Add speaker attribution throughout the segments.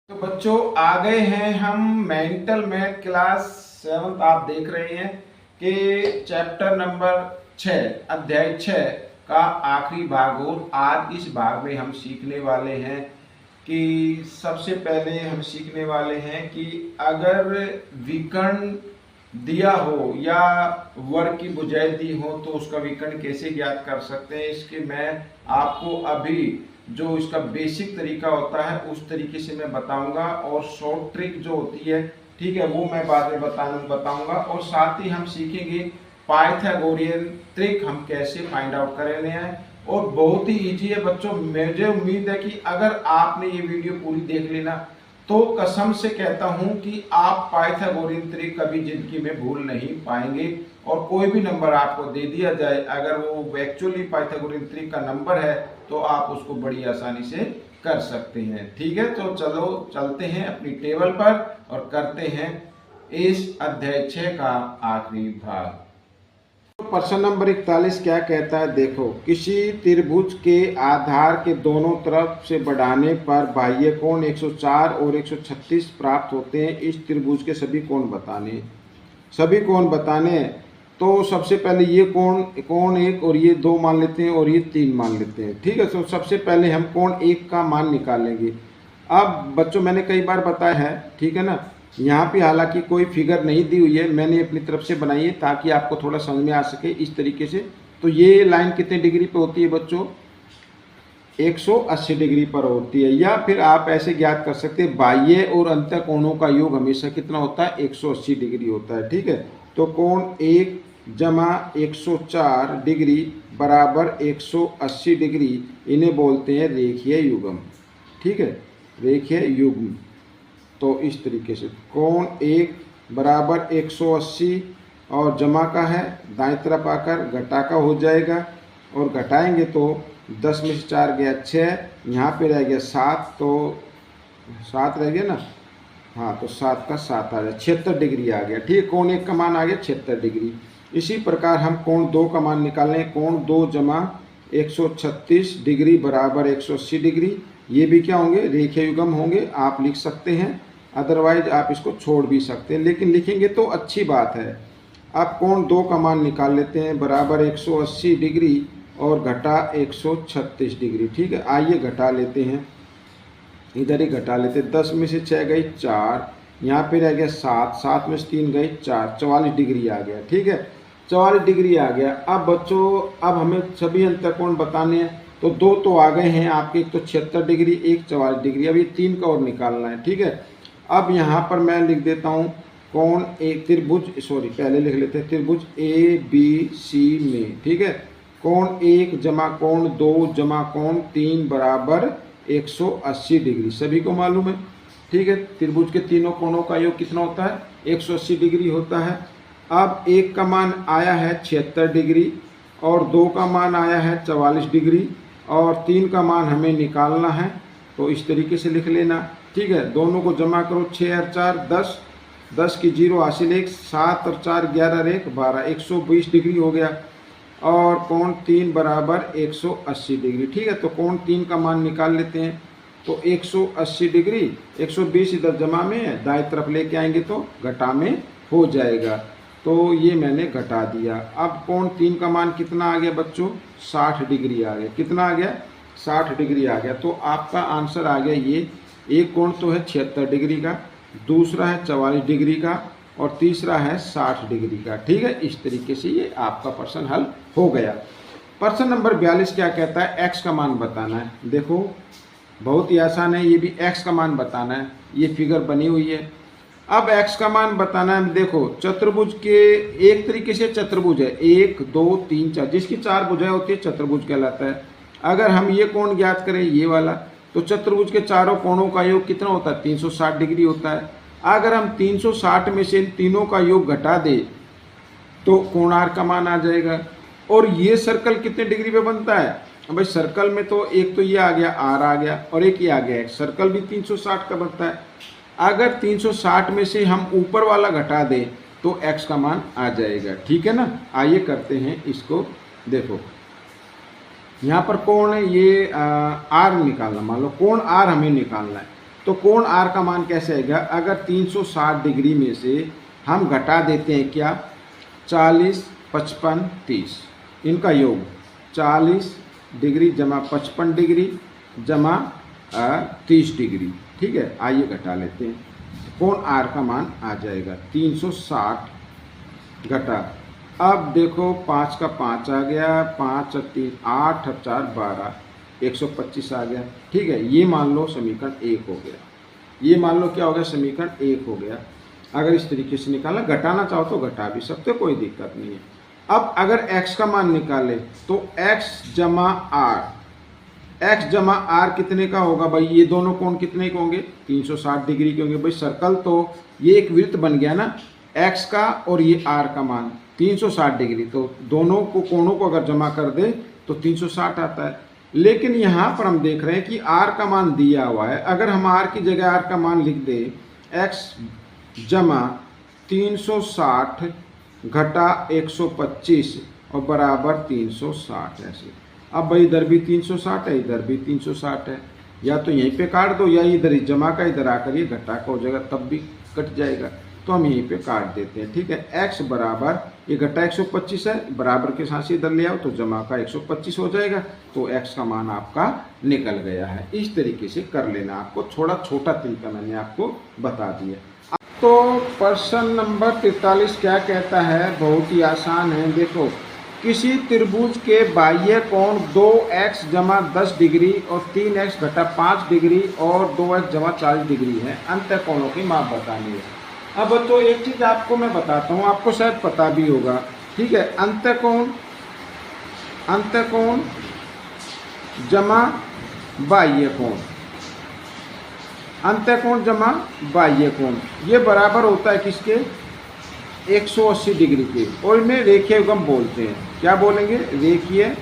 Speaker 1: तो बच्चों आ गए हैं हम मेंटल मैथ क्लास 7th। आप देख रहे हैं कि चैप्टर नंबर 6 अध्याय 6 का आखिरी भाग। और आज इस भाग में हम सीखने वाले हैं कि सबसे पहले हम सीखने वाले हैं कि अगर विकर्ण दिया हो या वर्ग की भुजाएं दी हो तो उसका विकर्ण कैसे ज्ञात कर सकते हैं। इसके मैं आपको अभी जो इसका बेसिक तरीका होता है उस तरीके से मैं बताऊंगा, और शॉर्ट ट्रिक जो होती है, ठीक है, वो मैं बाद में बताऊंगा। और साथ ही हम सीखेंगे पाइथागोरियन ट्रिक हम कैसे फाइंड आउट करने हैं। और बहुत ही इजी है बच्चों। मुझे उम्मीद है कि अगर आपने ये वीडियो पूरी देख लेना तो कसम से कहता हूं कि आप पाइथागोरियन ट्रिक कभी जिंदगी में भूल नहीं पाएंगे। और कोई भी नंबर आपको दे दिया जाए, अगर वो एक्चुअली पाइथागोरियन ट्रिक का नंबर है तो आप उसको बड़ी आसानी से कर सकते हैं। ठीक है, तो चलो चलते हैं अपनी टेबल पर और करते हैं इस अध्याय 6 का आखिरी भाग। प्रश्न नंबर 41 क्या कहता है, देखो, किसी त्रिभुज के आधार के दोनों तरफ से बढ़ाने पर बाह्य कोण 104 और 136 प्राप्त होते हैं। इस त्रिभुज के सभी कोण बताने तो सबसे पहले ये कोण 1 और ये 2 मान लेते हैं और ये 3 मान लेते हैं। ठीक है, तो सबसे पहले हम कोण 1 का मान निकालेंगे। अब बच्चों मैंने कई बार बताया है, ठीक है ना, यहाँ पे हालांकि कोई फिगर नहीं दी हुई है, मैंने अपनी तरफ से बनाई है ताकि आपको थोड़ा समझ में आ सके इस तरीके से। तो ये लाइन कितने डिग्री पे होती है बच्चों? 180 डिग्री पर होती है। या फिर आप ऐसे ज्ञात कर सकते हैं, बाह्य और अंतः कोणों का योग हमेशा कितना होता है? 180 डिग्री होता है। ठीक है, तो कोण 1 जमा 104 डिग्री बराबर 180 डिग्री, इन्हें बोलते हैं रेखीय युग्म। ठीक है, रेखीय युग्म। तो इस तरीके से कोण 1 बराबर 180 और जमा का है, दाएं तरफ आकर घटा का हो जाएगा, और घटाएंगे तो 10 में से 4 गया 6, यहाँ पे रह गया 7, तो 7 रह गया ना, हाँ, तो 7 का 7 आ गया, 76 डिग्री आ गया। ठीक है, कोण 1 का मान आ गया 76 डिग्री। इसी प्रकार हम कोण 2 का मान निकालें। कोण 2 जमा 136 डिग्री बराबर 180 डिग्री, ये भी क्या होंगे? रेखीय युग्म होंगे। आप लिख सकते हैं, अदरवाइज आप इसको छोड़ भी सकते हैं, लेकिन लिखेंगे तो अच्छी बात है। अब कोण 2 का मान निकाल लेते हैं, बराबर 180 डिग्री और घटा 136 डिग्री। ठीक है, आइए घटा लेते हैं, इधर ही घटा लेते हैं। 10 में से 6 गई 4, यहाँ पे रह गया 7, 7 में से 3 गई 4, 44 डिग्री आ गया। ठीक है, 44 डिग्री आ गया। अब बच्चों, अब हमें सभी अंतःकोण बताने हैं, तो 2 तो आ गए हैं आपके, एक तो 76 डिग्री, एक 44 डिग्री। अब ये 3 का और निकालना है। ठीक है, अब यहाँ पर मैं लिख देता हूँ कोण एक त्रिभुज, पहले लिख लेते हैं त्रिभुज ABC में। ठीक है, कोण 1 जमा कोण 2 जमा कोण 3 बराबर 180 डिग्री, सभी को मालूम है। ठीक है, त्रिभुज के तीनों कोणों का योग कितना होता है? 180 डिग्री होता है। अब 1 का मान आया है 76 डिग्री और 2 का मान आया है 44 डिग्री और 3 का मान हमें निकालना है, तो इस तरीके से लिख लेना। ठीक है, दोनों को जमा करो, 6 और 4 10, 10 की 0 हासिल 1, 7 और 4 11 और 1 12, 120 डिग्री हो गया। और कोण 3 बराबर 180 डिग्री। ठीक है, तो कोण 3 का मान निकाल लेते हैं, तो 180 डिग्री, 120 इधर जमा में है, दाएं तरफ लेके आएंगे तो घटा में हो जाएगा। तो ये मैंने घटा दिया। अब कोण 3 का मान कितना आ गया बच्चों? 60 डिग्री आ गया। कितना आ गया? 60 डिग्री आ गया। तो आपका आंसर आ गया ये। एक कोण तो है 76 डिग्री का, दूसरा है 44 डिग्री का और तीसरा है 60 डिग्री का। ठीक है, इस तरीके से ये आपका प्रश्न हल हो गया। प्रश्न नंबर 42 क्या कहता है? x का मान बताना है। देखो बहुत ही आसान है, ये भी x का मान बताना है। ये फिगर बनी हुई है। अब x का मान बताना है। देखो चतुर्भुज के एक तरीके से चतुर्भुज है, 1 2 3 4, जिसकी 4 भुजाएं होती है चतुर्भुज कहलाता है। अगर हम ये कोण ज्ञात करें, ये वाला, तो चतुर्भुज के चारों कोणों का योग कितना होता है? 360 डिग्री होता है। अगर हम 360 में से इन तीनों का योग घटा दे तो कोणार्क का मान आ जाएगा। और ये सर्कल कितने डिग्री पे बनता है? भाई सर्कल में तो एक तो ये आ गया r आ गया और एक ये आ गया x, सर्कल भी 360 का बनता है। अगर 360 में से हम ऊपर वाला घटा दें तो x का मान आ जाएगा। ठीक है ना, आइए करते हैं इसको। देखो यहाँ पर कोण है, ये r निकालना, मान लो कोण r हमें निकालना है, तो कोण आर का मान कैसे आएगा? अगर 360 डिग्री में से हम घटा देते हैं क्या, 40, 55, 30, इनका योग 40 डिग्री जमा 55 डिग्री जमा 30 डिग्री, ठीक है। आइए घटा लेते हैं, कोण आर का मान आ जाएगा 360 घटा, अब देखो 5 का 5 आ गया, 5 और 3 8 और 4 12, 125 आ गया, ठीक है। ये मान लो समीकरण 1 हो गया, ये मान लो क्या हो गया, समीकरण 1 हो गया। अगर इस तरीके से निकालना, घटाना चाहो तो घटा भी सकते हो, कोई दिक्कत नहीं है। अब अगर x का मान निकाले तो x जमा आर, x जमा आर कितने का होगा भाई? ये दोनों कोण कितने के होंगे? 360 डिग्री के होंगे भाई। सर्कल तो ये एक वृत्त बन गया ना, x का और ये r का मान 360 डिग्री, तो दोनों को कोणों को अगर जमा कर दे तो 360 आता है। लेकिन यहाँ पर हम देख रहे हैं कि r का मान दिया हुआ है, अगर हम r की जगह r का मान लिख दे, x जमा 360 घटा 125 और बराबर 360 ऐसे। अब भाई इधर भी 360 है, इधर भी 360 है, या तो यहीं पे काट दो या इधर ही जमा का इधर आकर ये घटा का हो जाएगा, तब भी कट जाएगा, तो हम यहीं पे काट देते हैं, ठीक है। x बराबर ये घटा 125 है, बराबर के साथ से इधर ले आओ तो जमा का 125 हो जाएगा, तो x का मान आपका निकल गया है। इस तरीके से कर लेना, आपको थोड़ा छोटा तरीका मैंने आपको बता दिया। तो प्रश्न नंबर 43 क्या कहता है? बहुत ही आसान है, देखो, किसी त्रिभुज के बाह्य कोण 2x जमा 10 डिग्री और 3x घटा 5 डिग्री और 2x जमा 40 डिग्री है, अंत कोणों की माप बतानी है। अब तो एक चीज आपको मैं बताता हूँ, आपको शायद पता भी होगा, ठीक है। अंत कोण जमा बाह्य कोण, अंतःकोण जमा बाह्य कोण, ये बराबर होता है किसके? 180 डिग्री के, और इन्हें रेखीय युग्म बोलते हैं। क्या बोलेंगे? रेखीय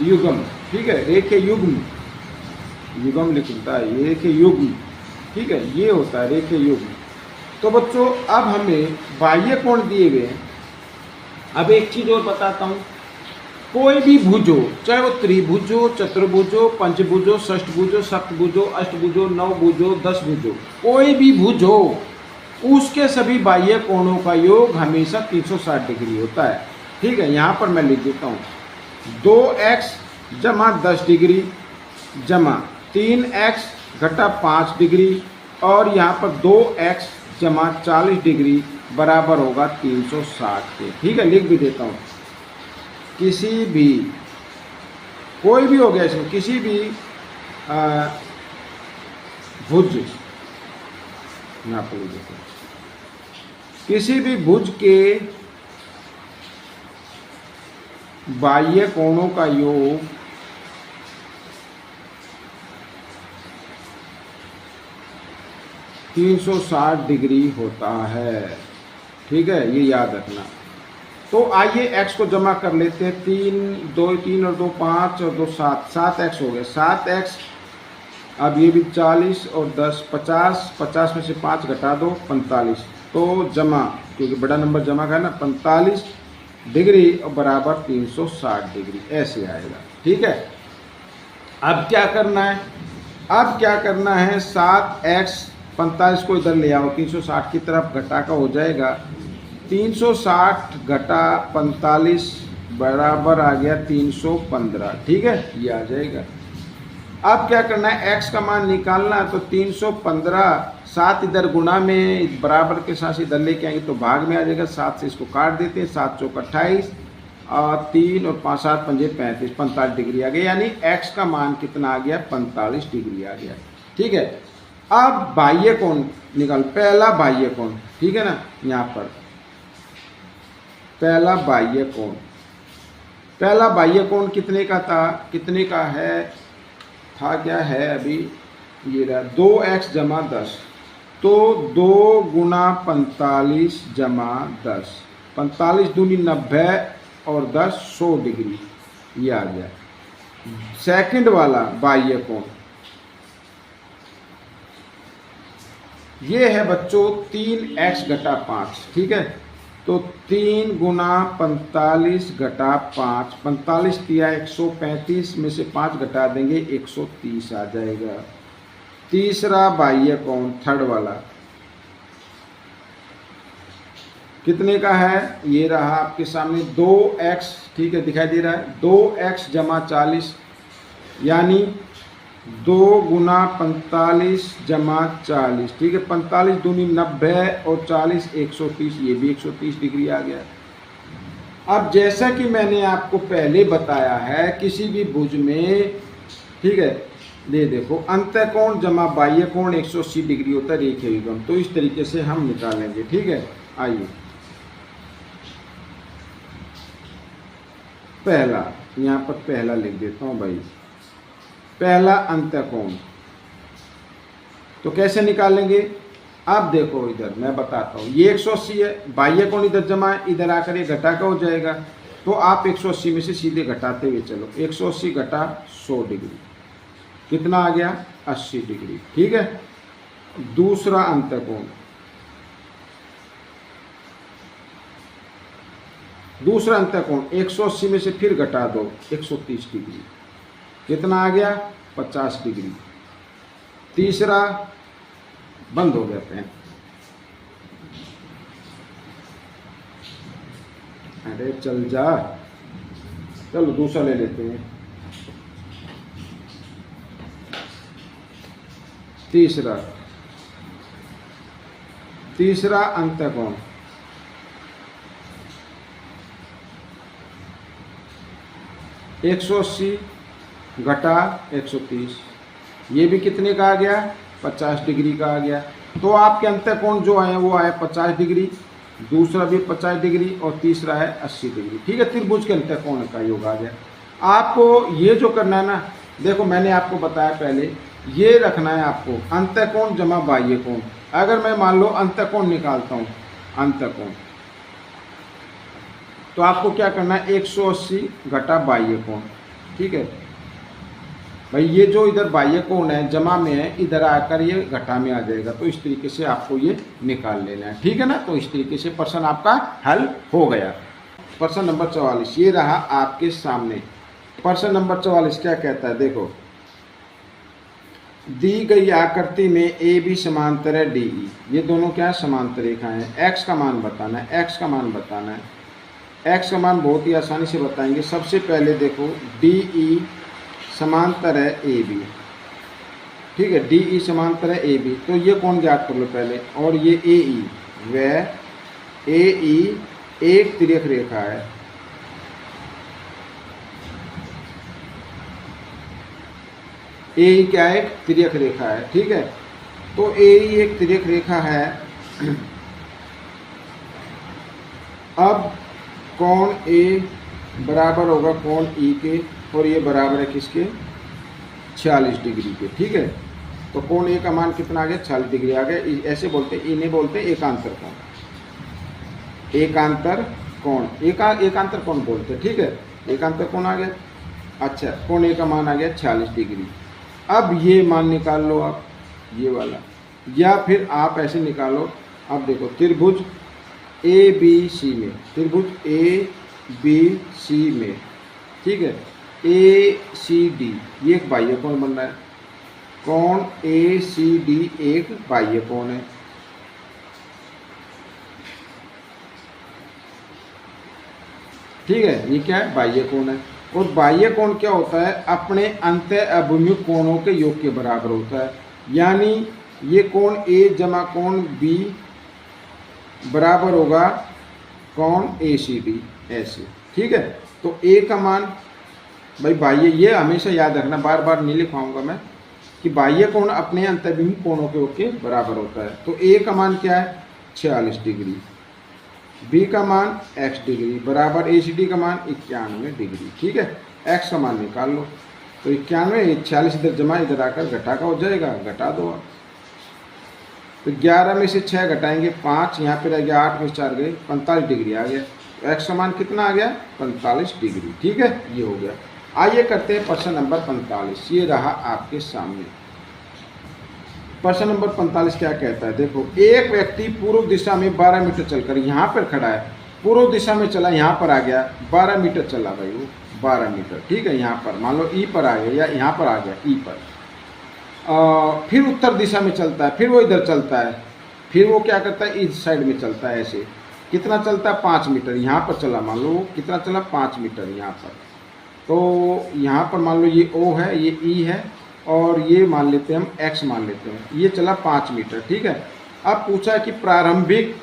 Speaker 1: युग्म, ठीक है। रेखीय युग्म, युग्म लिखता है ये, रेखीय युग्म, ठीक है, ये होता है रेखीय युग्म। तो बच्चों अब हमें बाह्य कोण दिए हुए हैं। अब एक चीज और बताता हूँ, कोई भी भुज हो, चाहे वो त्रिभुज हो, चतुर्भुज हो, पंचभुज हो, षष्ठभुज हो, सप्तभुज हो, अष्टभुज हो, नवभुज हो, 10 भुज हो, कोई भी भुज हो, उसके सभी बाह्य कोणों का योग हमेशा 360 डिग्री होता है, ठीक है। यहाँ पर मैं लिख देता हूँ, 2x जमा 10 डिग्री जमा 3x घटा 5 डिग्री और यहाँ पर 2x जमा 40 डिग्री बराबर होगा 360 के, ठीक है। लिख भी देता हूँ, किसी भी, कोई भी हो गया इसमें, किसी भी भुज, किसी भी भुज के बाह्य कोणों का योग 360 डिग्री होता है, ठीक है, ये याद रखना। तो आइए x को जमा कर लेते हैं, 3 और 2 5 और 2 7, 7x हो गए, 7x, अब ये भी 40 और 10 50, 50 में से 5 घटा दो 45, तो जमा, क्योंकि बड़ा नंबर जमा का है ना, 45 डिग्री और बराबर 360 डिग्री, ऐसे आएगा, ठीक है। अब क्या करना है? अब क्या करना है, 7x 45 को इधर ले आओ, 360 की तरफ घटा का हो जाएगा, 360 घटा 45 बराबर आ गया 315, ठीक है, ये आ जाएगा। अब क्या करना है, x का मान निकालना है, तो 315, 7 इधर गुणा में बराबर के साथ इधर लेके आएंगे तो भाग में आ जाएगा, 7 से इसको काट देते हैं, 7 चौक 28 और 3 और 5 7 पंजे 35, 45 डिग्री आ गया, यानी x का मान कितना आ गया? 45 डिग्री आ गया, ठीक है। अब बाह्य कोण निकाल, पहला बाह्य कोण, ठीक है ना, यहाँ पर पहला बाह्य कोण, पहला बाह्य कोण कितने का था? कितने का है? था क्या है अभी, ये रहा 2x जमा 10, तो 2 गुना 45 जमा 10, 45 दूनी 90 और 10 100 डिग्री, ये आ गया। सेकंड वाला बाह्य कोण ये है बच्चों 3x घटा 5, ठीक है, तो 3 गुना 45 घटा 5, 45 दिया 135 में से 5 घटा देंगे 130 आ जाएगा, तीसरा बाह्य कोण थर्ड वाला कितने का है, ये रहा आपके सामने 2x, ठीक है दिखाई दे रहा है, 2x जमा 40 यानी 2 गुना 45 जमा 40, ठीक है 45 दूनी 90 और 40 130, ये भी 130 डिग्री आ गया। अब जैसा कि मैंने आपको पहले बताया है किसी भी भुज में, ठीक है ये देखो अंतःकोण जमा बाह्य कोण 180 डिग्री होता है रेखीय विकर्ण, तो इस तरीके से हम निकालेंगे, ठीक है। आइए पहला, यहाँ पर पहला लिख देता हूँ भाई, पहला अंतःकोण तो कैसे निकालेंगे, अब देखो इधर मैं बताता हूँ, ये 180 है, बाह्य कोण इधर जमा है, इधर आकर ये घटा का हो जाएगा, तो आप 180 में से सीधे घटाते हुए चलो, 180 घटा 100 डिग्री कितना आ गया 80 डिग्री, ठीक है। दूसरा अंतःकोण, दूसरा अंतःकोण 180 में से फिर घटा दो 130 डिग्री कितना आ गया 50 डिग्री। तीसरा बंद हो गया पेन, अरे चल जा, चलो दूसरा ले लेते हैं। तीसरा अंतःकोण 180 घटा 130, ये भी कितने का आ गया 50 डिग्री का आ गया। तो आपके अंतःकोण जो आए वो आए 50 डिग्री, दूसरा भी 50 डिग्री और तीसरा है 80 डिग्री, ठीक है। त्रिभुज के अंतःकोण का योग आ गया। आपको ये जो करना है ना, देखो मैंने आपको बताया पहले, ये रखना है आपको अंतःकोण जमा बाह्य कोण। अगर मैं मान लो अंतःकोण निकालता हूँ, अंतःकोण तो आपको क्या करना है 180 घटा बाह्य कोण, ठीक है भाई। ये जो इधर बाह्य कोण है जमा में है, इधर आकर ये घटा में आ जाएगा, तो इस तरीके से आपको ये निकाल लेना है, ठीक है ना। तो इस तरीके से प्रश्न आपका हल हो गया। प्रश्न नंबर 44 ये रहा आपके सामने। प्रश्न नंबर 44 क्या कहता है, देखो दी गई आकृति में ए बी समांतर है डी ई, ये दोनों क्या समांतर रेखाएं हैं। एक्स का मान बताना है, एक्स का मान बताना है। एक्स का मान बहुत ही आसानी से बताएंगे। सबसे पहले देखो डी ई समांतर है ए बी, ठीक है, डी ई समांतर है ए बी, तो ये कौन ज्ञात कर लो पहले। और ये ए ई, वह ए ई एक तिर्यक रेखा है, ए क्या है तिर्यक रेखा है, ठीक है। तो ए एक तिर्यक रेखा है। अब कोण ए बराबर होगा कोण ई के, और ये बराबर है किसके 46 डिग्री के, ठीक है। तो कोण ए का मान कितना आ गया 46 डिग्री आ गया। ऐसे बोलते ई नहीं बोलते एकांतर कोण, एकांतर कोण, एकांतर कोण बोलते, ठीक है। एकांतर कोण आ गया। अच्छा कोण ए का मान आ गया 46 डिग्री। अब ये मान निकाल लो आप, ये वाला, या फिर आप ऐसे निकालो। अब देखो त्रिभुज ए बी सी में, त्रिभुज ए बी सी में, ठीक है, ए सी डी ये एक बाह्य कोण बन रहा है। कोण ए सी डी एक बाह्य कोण है, ठीक है, ये क्या है बाह्य कोण है। और बाह्य कोण क्या होता है अपने अंतः अभिमुख कोणों के योग के बराबर होता है। यानी ये कोण ए जमा कोण बी बराबर होगा कोण ए सी डी, ऐसे, ठीक है। तो ए का मान भाई बाह्य, ये हमेशा याद रखना, बार बार नहीं लिखवाऊंगा मैं, कि बाह्य कोण अपने अंतर्भिमुख कोणों के योग के बराबर होता है। तो ए का मान क्या है 46 डिग्री, बी का मान x डिग्री बराबर ए सी डी का मान 91 डिग्री, ठीक है। x का मान निकाल लो, तो 91 46 इधर जमा इधर आकर घटा का हो जाएगा, घटा दो आप। तो 11 में से 6 घटाएंगे 5, यहाँ पे रह गया 8 में 4 गए 45 डिग्री आ गया। तो x का मान कितना आ गया 45 डिग्री, ठीक है, ये हो गया। आइए करते हैं प्रश्न नंबर 45, ये रहा आपके सामने। प्रश्न नंबर 45 क्या कहता है, देखो एक व्यक्ति पूर्व दिशा में 12 मीटर चलकर यहाँ पर खड़ा है, पूर्व दिशा में चला, यहाँ पर आ गया 12 मीटर चला भाई वो 12 मीटर, ठीक है। यहाँ पर मान लो ई पर आ गया या यहाँ पर आ गया ई पर। फिर उत्तर दिशा में चलता है, फिर वो इधर चलता है, फिर वो क्या करता है इस साइड में चलता है ऐसे। कितना चलता है 5 मीटर, यहाँ पर चला, मान लो कितना चला 5 मीटर यहाँ पर। तो यहाँ पर मान लो ये O है, ये E है, और ये मान लेते हैं हम X मान लेते हैं, ये चला 5 मीटर, ठीक है। अब पूछा कि प्रारंभिक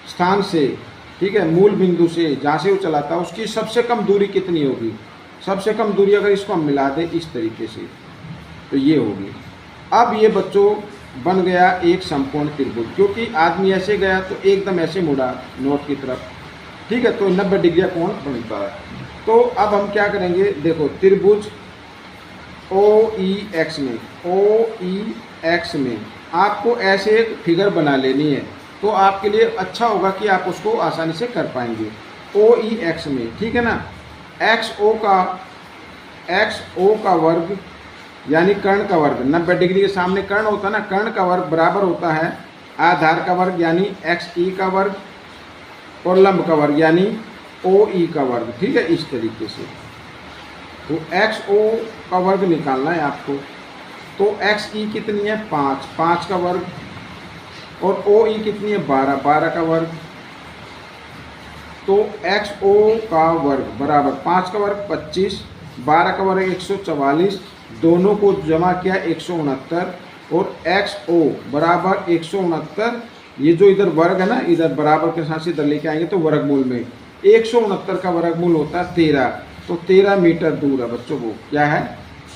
Speaker 1: स्थान से, ठीक है, मूल बिंदु से जहाँ से वो चला था उसकी सबसे कम दूरी कितनी होगी। सबसे कम दूरी अगर इसको हम मिला दें इस तरीके से तो ये होगी। अब ये बच्चों बन गया एक समकोण त्रिभुज, क्योंकि आदमी ऐसे गया तो एकदम ऐसे मुड़ा नॉर्थ की तरफ, ठीक है, तो 90 डिग्री कोण बनता है। तो अब हम क्या करेंगे, देखो त्रिभुज OEX में, OEX में आपको ऐसे एक फिगर बना लेनी है, तो आपके लिए अच्छा होगा कि आप उसको आसानी से कर पाएंगे। OEX में, ठीक है ना, XO का वर्ग यानी कर्ण का वर्ग, 90 डिग्री के सामने कर्ण होता है ना, कर्ण का वर्ग बराबर होता है आधार का वर्ग यानी XE का वर्ग और लंब का वर्ग यानी OE का वर्ग, ठीक है, इस तरीके से। तो XO का वर्ग निकालना है आपको, तो XE कितनी है 5 का वर्ग, और OE कितनी है 12 का वर्ग। तो XO का वर्ग बराबर 5 का वर्ग 25, 12 का वर्ग 144, दोनों को जमा किया 169, और XO बराबर 169, ये जो इधर वर्ग है ना, इधर बराबर के साथ से इधर लेके आएंगे तो वर्गमूल में 169 का वर्गमूल होता है 13, तो 13 मीटर दूर है बच्चों, वो क्या है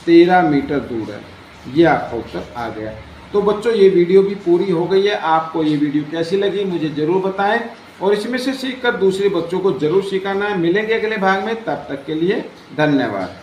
Speaker 1: 13 मीटर दूर है। ये आपका उत्तर आ गया। तो बच्चों ये वीडियो भी पूरी हो गई है। आपको ये वीडियो कैसी लगी मुझे ज़रूर बताएं, और इसमें से सीखकर दूसरे बच्चों को ज़रूर सिखाना है। मिलेंगे अगले भाग में, तब तक के लिए धन्यवाद।